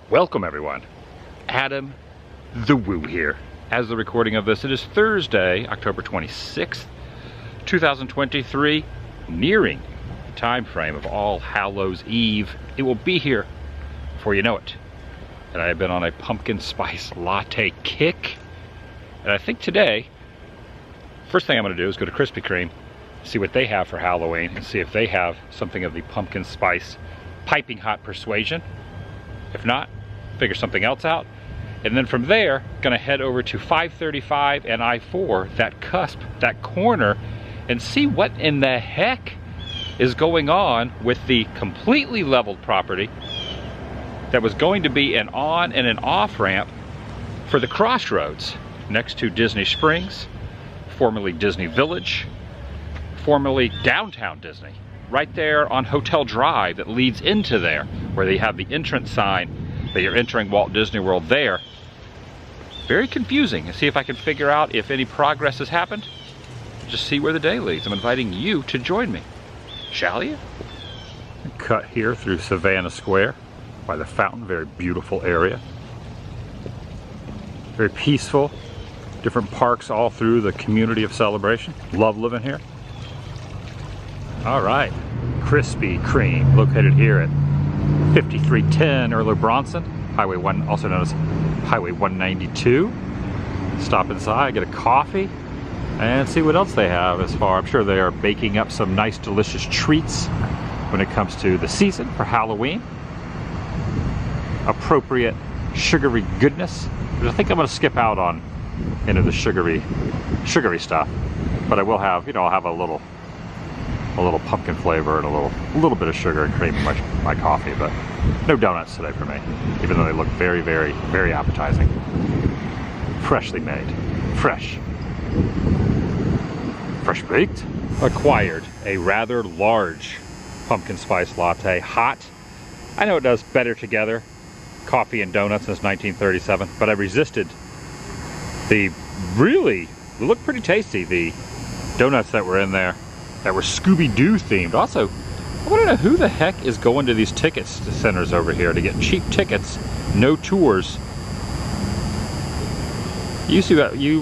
Welcome everyone. Adam the Woo here. As the recording of this, it is Thursday, October 26th, 2023, nearing the time frame of All Hallows Eve. It will be here before you know it. And I have been on a pumpkin spice latte kick. And I think today, first thing I'm going to do is go to Krispy Kreme, see what they have for Halloween, and see if they have something of the pumpkin spice piping hot persuasion. If not, figure something else out. And then from there, gonna head over to 535 and I-4, that cusp, that corner, and see what in the heck is going on with the completely leveled property that was going to be an on and an off ramp for the Crossroads next to Disney Springs, formerly Disney Village, formerly downtown Disney, right there on Hotel Drive that leads into there, where they have the entrance sign that you're entering Walt Disney World there. Very confusing. See if I can figure out if any progress has happened. Just see where the day leads. I'm inviting you to join me. Shall you? Cut here through Savannah Square by the fountain. Very beautiful area. Very peaceful. Different parks all through the community of celebration. Love living here. All right. Krispy Kreme, located here at 5310 Erlo Bronson, Highway 1, also known as Highway 192. Stop inside, get a coffee, and see what else they have as far. I'm sure they are baking up some nice, delicious treats when it comes to the season for Halloween. Appropriate sugary goodness. I think I'm going to skip out on any of the sugary stuff, but I will have, I'll have a little pumpkin flavor and a little bit of sugar and cream in my coffee, but no donuts today for me, even though they look very, very, very appetizing. Freshly made. Fresh baked. Acquired a rather large pumpkin spice latte, hot. I know it does better together, coffee and donuts since 1937, but I resisted they look pretty tasty, the donuts that were in there that were Scooby-Doo themed. Also, I want to know who the heck is going to these ticket centers over here to get cheap tickets, no tours. You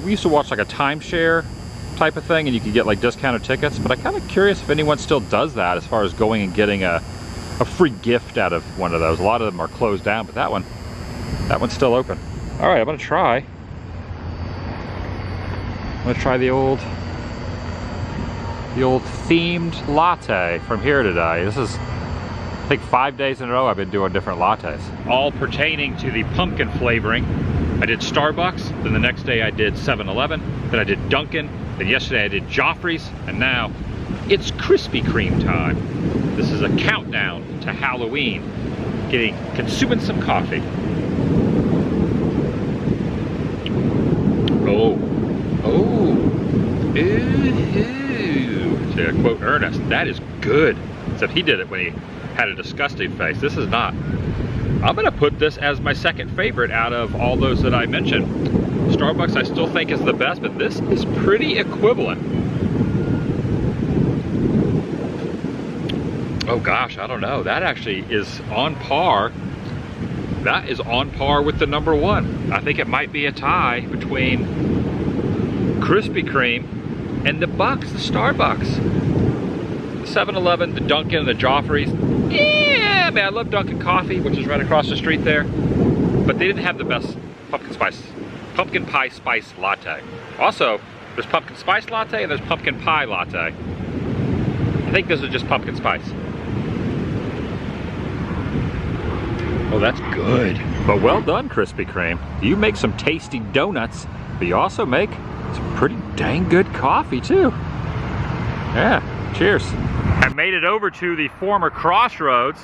used to watch like a timeshare type of thing and you could get like discounted tickets, but I'm kind of curious if anyone still does that as far as going and getting a free gift out of one of those. A lot of them are closed down, but that one's still open. All right, I'm gonna try the old themed latte from here today. This is, I think, 5 days in a row I've been doing different lattes, all pertaining to the pumpkin flavoring. I did Starbucks, then the next day I did 7-Eleven, then I did Dunkin', then yesterday I did Joffrey's, and now it's Krispy Kreme time. This is a countdown to Halloween, consuming some coffee. To quote Ernest, that is good. Except he did it when he had a disgusting face. This is not. I'm gonna put this as my second favorite out of all those that I mentioned. Starbucks I still think is the best, but this is pretty equivalent. Oh gosh, I don't know. That actually is on par. That is on par with the number one. I think it might be a tie between Krispy Kreme and the Starbucks. The 7-Eleven, the Dunkin', and the Joffrey's. Yeah, man, I love Dunkin' Coffee, which is right across the street there. But they didn't have the best pumpkin pie spice latte. Also, there's pumpkin spice latte and there's pumpkin pie latte. I think this is just pumpkin spice. Oh, that's good. But well done, Krispy Kreme. You make some tasty donuts, but you also make some pretty dang good coffee too. Yeah, cheers. I made it over to the former Crossroads.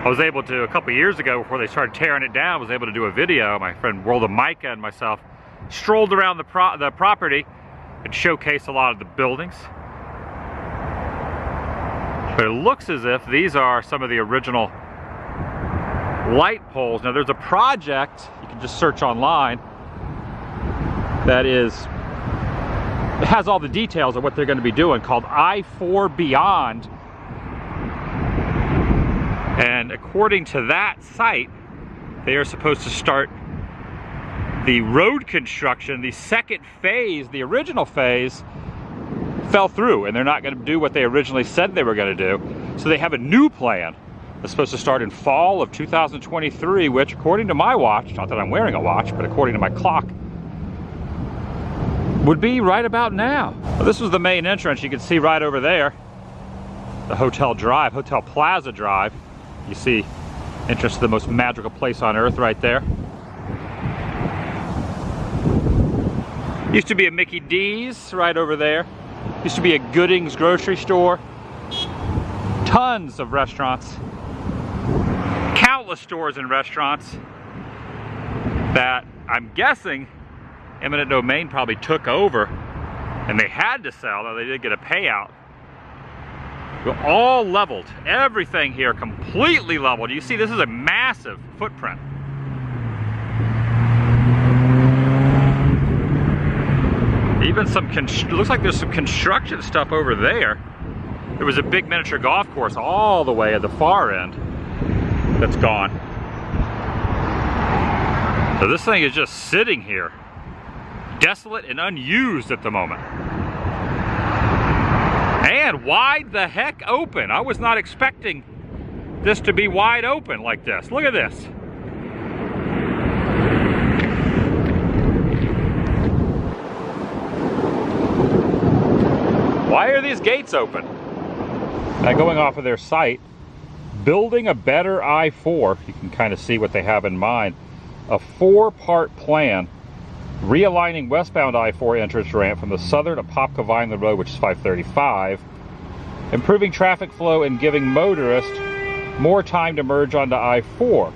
I was able to, a couple years ago before they started tearing it down, was able to do a video. My friend World of Micah and myself strolled around the property and showcased a lot of the buildings. But it looks as if these are some of the original light poles. Now there's a project, you can just search online, that it has all the details of what they're going to be doing, called I-4 Beyond. And according to that site, they are supposed to start the road construction. The second phase, the original phase, fell through, and they're not going to do what they originally said they were going to do. So they have a new plan that's supposed to start in fall of 2023, which according to my watch, not that I'm wearing a watch, but according to my clock, would be right about now. Well, this was the main entrance. You can see right over there, the Hotel Drive, Hotel Plaza Drive. You see entrance to the most magical place on earth right there. Used to be a Mickey D's right over there. Used to be a Gooding's grocery store. Tons of restaurants. Countless stores and restaurants that I'm guessing eminent domain probably took over, and they had to sell, though they did get a payout. But all leveled. Everything here completely leveled. You see, this is a massive footprint. Even some, looks like there's some construction stuff over there. There was a big miniature golf course all the way at the far end that's gone. So this thing is just sitting here, desolate and unused at the moment. And wide the heck open. I was not expecting this to be wide open like this. Look at this. Why are these gates open? Now, going off of their site, building a better I-4, you can kind of see what they have in mind. A 4-part plan realigning westbound I-4 entrance ramp from the southern Apopka Vineland Road, which is 535, improving traffic flow and giving motorists more time to merge onto I-4.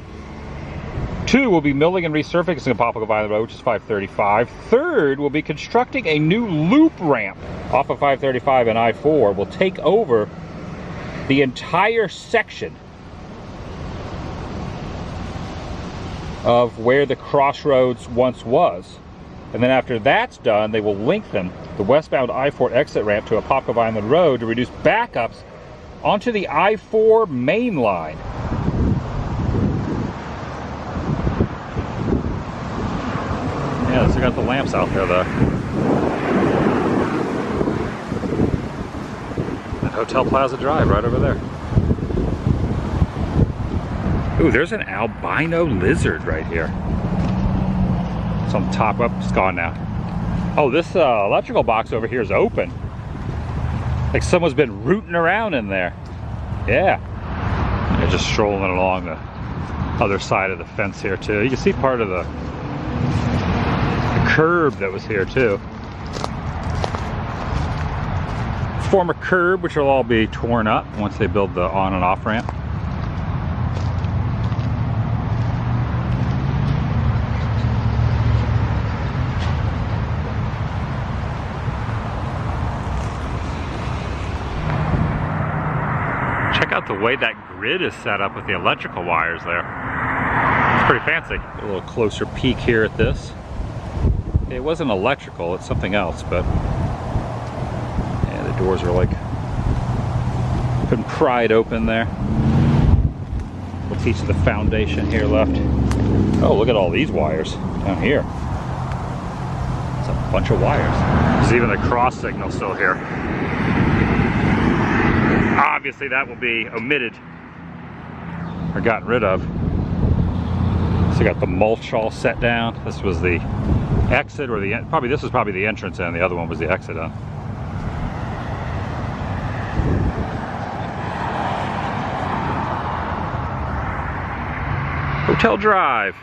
2 will be milling and resurfacing Apopka Vineland Road, which is 535. 3rd will be constructing a new loop ramp off of 535 and I-4. Will take over the entire section of where the crossroads once was. And then after that's done, they will lengthen the westbound I-4 exit ramp to Apopka Vineland Road to reduce backups onto the I-4 main line. Yeah, so got the lamps out there though. And Hotel Plaza Drive right over there. Ooh, there's an albino lizard right here. It's on the top up, it's gone now. Oh, this electrical box over here is open. Like someone's been rooting around in there. Yeah. They're just strolling along the other side of the fence here too. You can see part of the curb that was here too. Former curb, which will all be torn up once they build the on and off ramp. Check out the way that grid is set up with the electrical wires there. It's pretty fancy. A little closer peek here at this. It wasn't electrical, it's something else, but yeah, the doors are like been pried open there. Little piece of the foundation here left. Oh, look at all these wires down here. It's a bunch of wires. There's even the cross signal still here. Obviously that will be omitted or gotten rid of. So you got the mulch all set down. This was the exit, or the this was probably the entrance end. The other one was the exit end. Hotel Drive.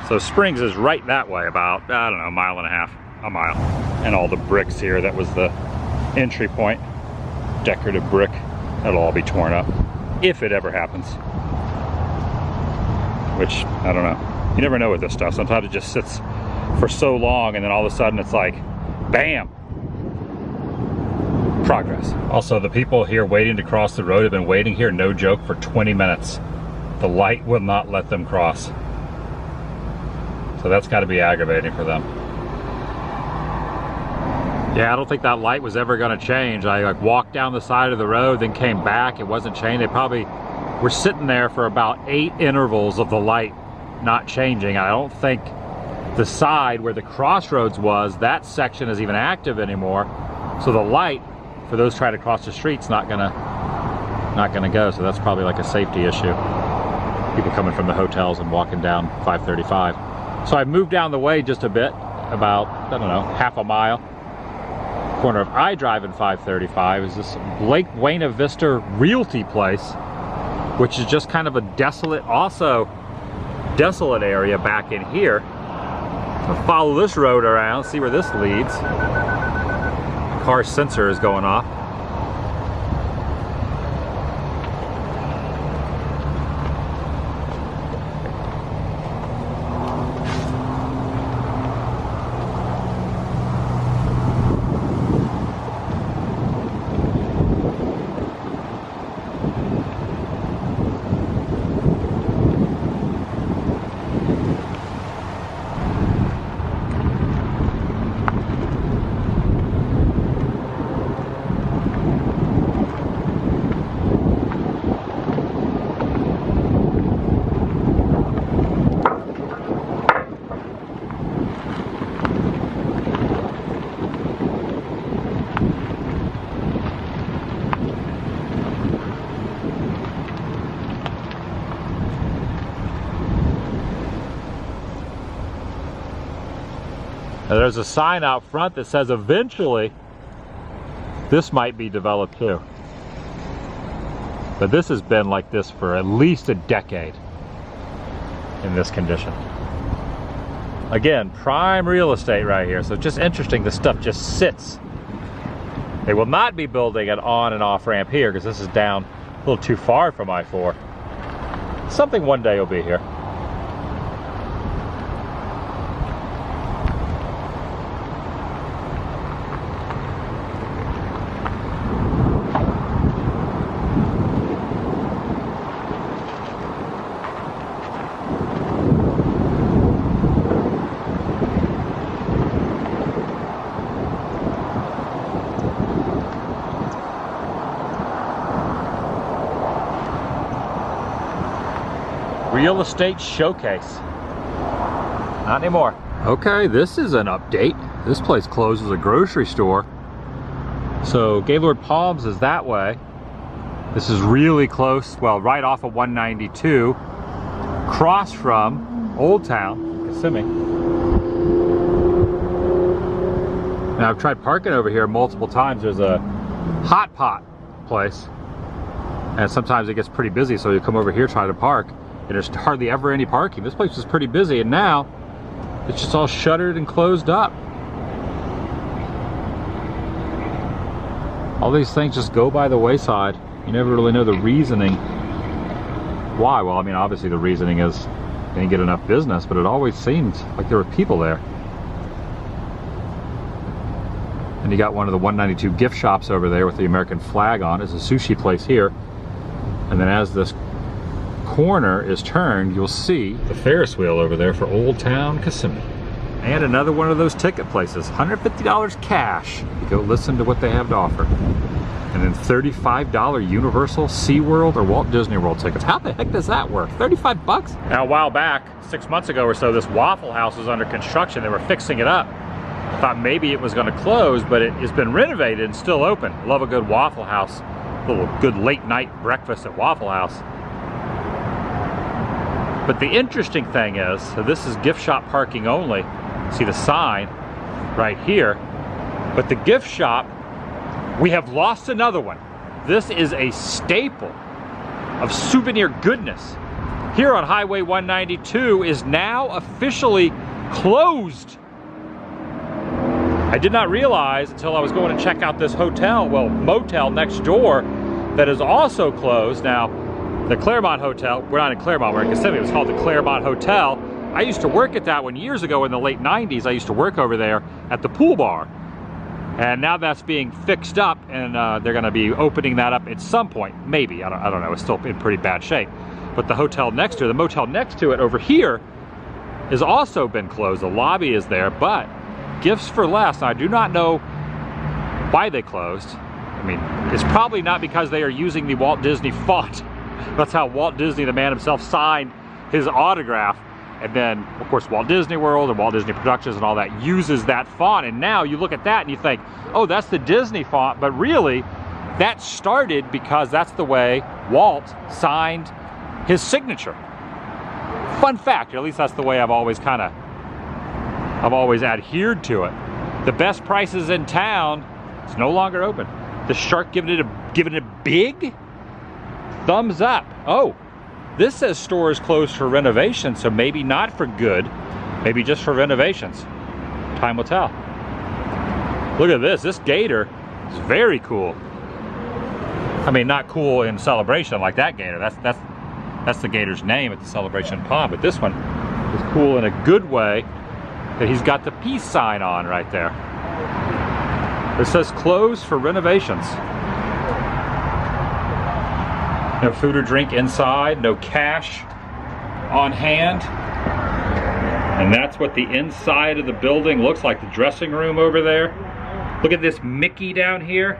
So Springs is right that way, about, I don't know, a mile and a half, a mile. And all the bricks here, that was the entry point. Decorative brick. That'll all be torn up, if it ever happens. Which, I don't know. You never know with this stuff. Sometimes it just sits for so long and then all of a sudden it's like, bam! Progress. Also, the people here waiting to cross the road have been waiting here, no joke, for 20 minutes. The light will not let them cross. So that's got to be aggravating for them. Yeah, I don't think that light was ever going to change. I like walked down the side of the road, then came back. It wasn't changed. They probably were sitting there for about 8 intervals of the light not changing. I don't think the side where the crossroads was, that section is even active anymore. So the light for those trying to cross the street's not gonna go. So that's probably like a safety issue. People coming from the hotels and walking down 535. So I moved down the way just a bit, about, I don't know, half a mile. Corner of I Drive and 535 is this Lake Buena Vista Realty place, which is just kind of a desolate area back in here. I'll follow this road around, see where this leads. The car sensor is going off. Now there's a sign out front that says eventually this might be developed too. But this has been like this for at least a decade in this condition. Again, prime real estate right here. So just interesting, this stuff just sits. They will not be building an on and off ramp here because this is down a little too far from I-4. Something one day will be here. Real estate showcase. Not anymore. Okay, this is an update. This place closed as a grocery store. So Gaylord Palms is that way. This is really close, well, right off of 192, across from Old Town, Kissimmee. Now I've tried parking over here multiple times. There's a hot pot place, and sometimes it gets pretty busy, so you come over here, try to park, and there's hardly ever any parking. This place is pretty busy, and now it's just all shuttered and closed up. All these things just go by the wayside. You never really know the reasoning why. Well, I mean, obviously the reasoning is they didn't get enough business, but it always seemed like there were people there. And you got one of the 192 gift shops over there with the American flag on. It's a sushi place here. And then as this corner is turned, you'll see the Ferris wheel over there for Old Town Kissimmee. And another one of those ticket places, $150 cash. You go listen to what they have to offer. And then $35 Universal, SeaWorld, or Walt Disney World tickets. How the heck does that work? 35 bucks? Now a while back, 6 months ago or so, this Waffle House was under construction. They were fixing it up. I thought maybe it was going to close, but it's been renovated and still open. Love a good Waffle House. A little good late night breakfast at Waffle House. But the interesting thing is, so this is gift shop parking only. See the sign right here. But the gift shop, we have lost another one. This is a staple of souvenir goodness. Here on Highway 192 is now officially closed. I did not realize until I was going to check out this hotel, well, motel next door, that is also closed. Now, the Claremont Hotel, we're not in Claremont, we're in Kissimmee, it was called the Claremont Hotel. I used to work at that one years ago in the late 90s. I used to work over there at the pool bar. And now that's being fixed up, and they're gonna be opening that up at some point, maybe, I don't know, it's still in pretty bad shape. But the hotel next to it, the motel next to it over here, has also been closed. The lobby is there, but Gifts for Less, I do not know why they closed. I mean, it's probably not because they are using the Walt Disney font. That's how Walt Disney, the man himself, signed his autograph. And then, of course, Walt Disney World and Walt Disney Productions and all that uses that font. And now you look at that and you think, oh, that's the Disney font. But really, that started because that's the way Walt signed his signature. Fun fact, or at least that's the way I've always adhered to it. The best prices in town, it's no longer open. The Shark giving it a big thumbs up. Oh, this says store is closed for renovation, so maybe not for good, maybe just for renovations. Time will tell. Look at this. This gator is very cool. I mean, not cool in celebration like that gator. That's the gator's name at the Celebration Pond, but this one is cool in a good way that he's got the peace sign on right there. It says closed for renovations. No food or drink inside, no cash on hand. And that's what the inside of the building looks like, the dressing room over there. Look at this Mickey down here.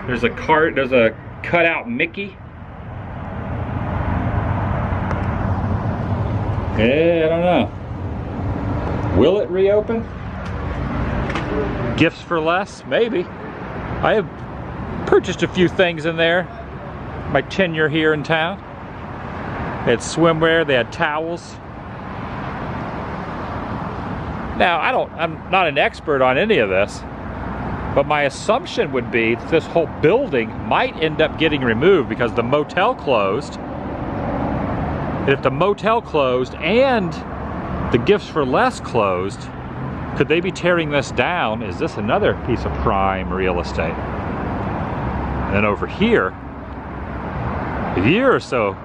There's a cutout Mickey. Yeah, I don't know. Will it reopen? Gifts for less? Maybe. I have purchased a few things in there. My tenure here in town. They had swimwear, they had towels. Now, I'm not an expert on any of this, but my assumption would be that this whole building might end up getting removed because the motel closed. And if the motel closed and the Gifts for Less closed, could they be tearing this down? Is this another piece of prime real estate? And then over here, a year or so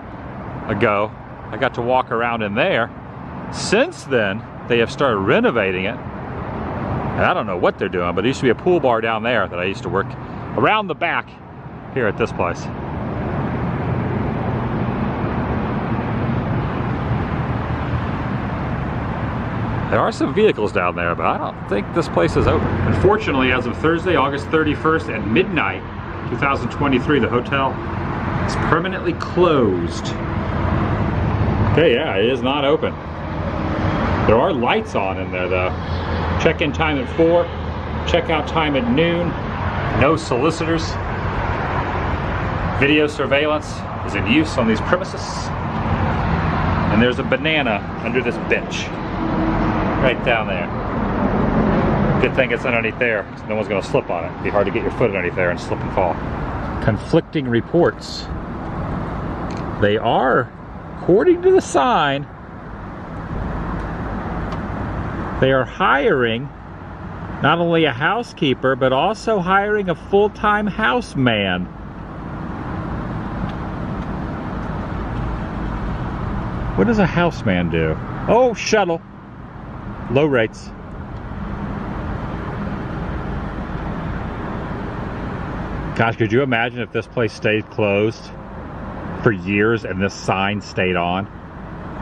ago, I got to walk around in there. Since then, they have started renovating it. And I don't know what they're doing, but there used to be a pool bar down there that I used to work around the back here at this place. There are some vehicles down there, but I don't think this place is open. Unfortunately, as of Thursday, August 31st at midnight, 2023, the hotel is permanently closed. Okay, yeah, it is not open. There are lights on in there though. Check-in time at 4, check-out time at noon. No solicitors. Video surveillance is in use on these premises. And there's a banana under this bench. Right down there. Good thing it's underneath there, so no one's gonna slip on it. It'd be hard to get your foot underneath there and slip and fall. Conflicting reports. They are, according to the sign, they are hiring not only a housekeeper, but also hiring a full-time houseman. What does a houseman do? Oh, shuttle. Low rates. Gosh, could you imagine if this place stayed closed for years and this sign stayed on?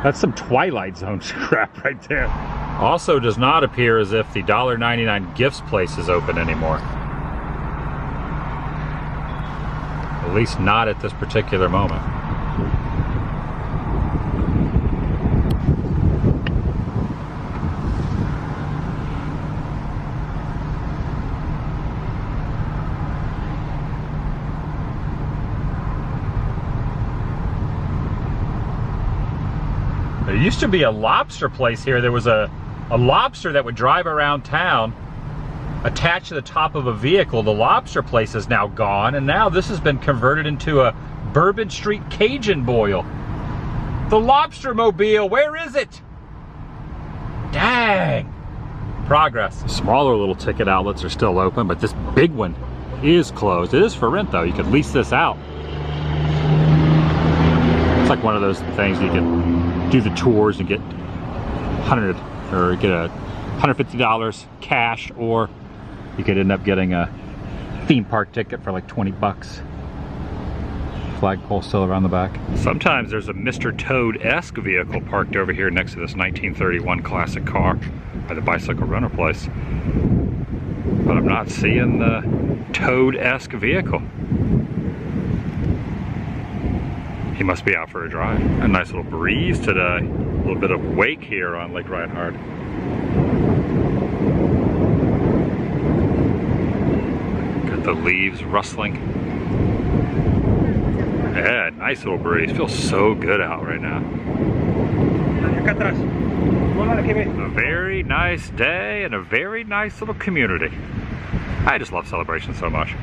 That's some Twilight Zone crap right there. Also does not appear as if the $1.99 gifts place is open anymore. At least not at this particular moment. There used to be a lobster place here. There was a lobster that would drive around town attached to the top of a vehicle. The lobster place is now gone, and now this has been converted into a Bourbon Street Cajun boil. The lobster mobile, where is it? Dang. Progress. Smaller little ticket outlets are still open, but this big one is closed. It is for rent though. You could lease this out. It's like one of those things you can do the tours and get $150 cash, or you could end up getting a theme park ticket for like 20 bucks. Flagpole still around the back. Sometimes there's a Mr. Toad-esque vehicle parked over here next to this 1931 classic car by the bicycle rental place. But I'm not seeing the Toad-esque vehicle. He must be out for a drive. A nice little breeze today. little bit of wake here on Lake Reinhard. Got the leaves rustling. Yeah, nice little breeze. Feels so good out right now. A very nice day and a very nice little community. I just love Celebration so much.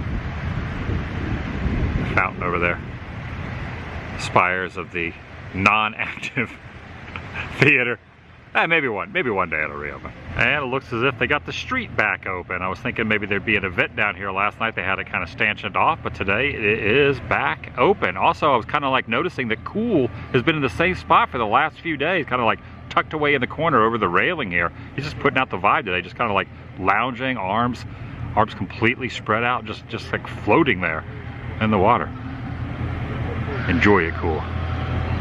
The fountain over there. Spires of the non-active theater. Maybe one day it'll reopen. And it looks as if they got the street back open. I was thinking maybe there'd be an event down here last night. They had it kind of stanchioned off, but today it is back open. Also, I was kind of like noticing that Cool has been in the same spot for the last few days, kind of like tucked away in the corner over the railing here. He's just putting out the vibe today, just kind of like lounging, arms completely spread out, just like floating there in the water. Enjoy it, Cool.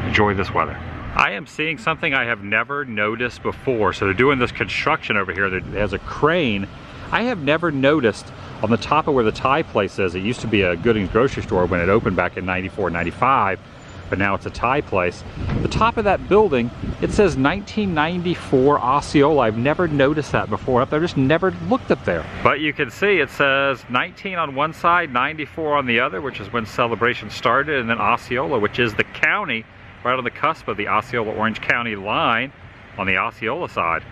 Enjoy this weather. I am seeing something I have never noticed before. So they're doing this construction over here that has a crane. I have never noticed on the top of where the Thai place is. It used to be a Gooding's grocery store when it opened back in 94, 95, but now it's a Thai place. The top of that building, it says 1994 Osceola. I've never noticed that before. I've just never looked up there. But you can see it says 19 on one side, 94 on the other, which is when Celebration started, and then Osceola, which is the county right on the cusp of the Osceola-Orange County line on the Osceola side.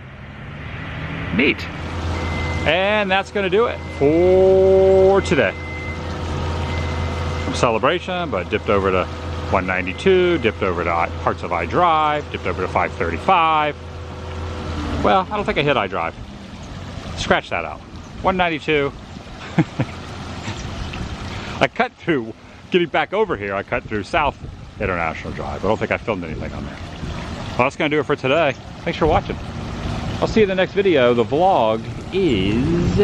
Neat. And that's gonna do it for today. From Celebration, but dipped over to 192, dipped over to parts of I-Drive, dipped over to 535. Well, I don't think I hit I-Drive. Scratch that out. 192. I cut through, getting back over here, I cut through South International Drive. I don't think I filmed anything on there. Well, that's gonna do it for today. Thanks for watching. I'll see you in the next video. The vlog is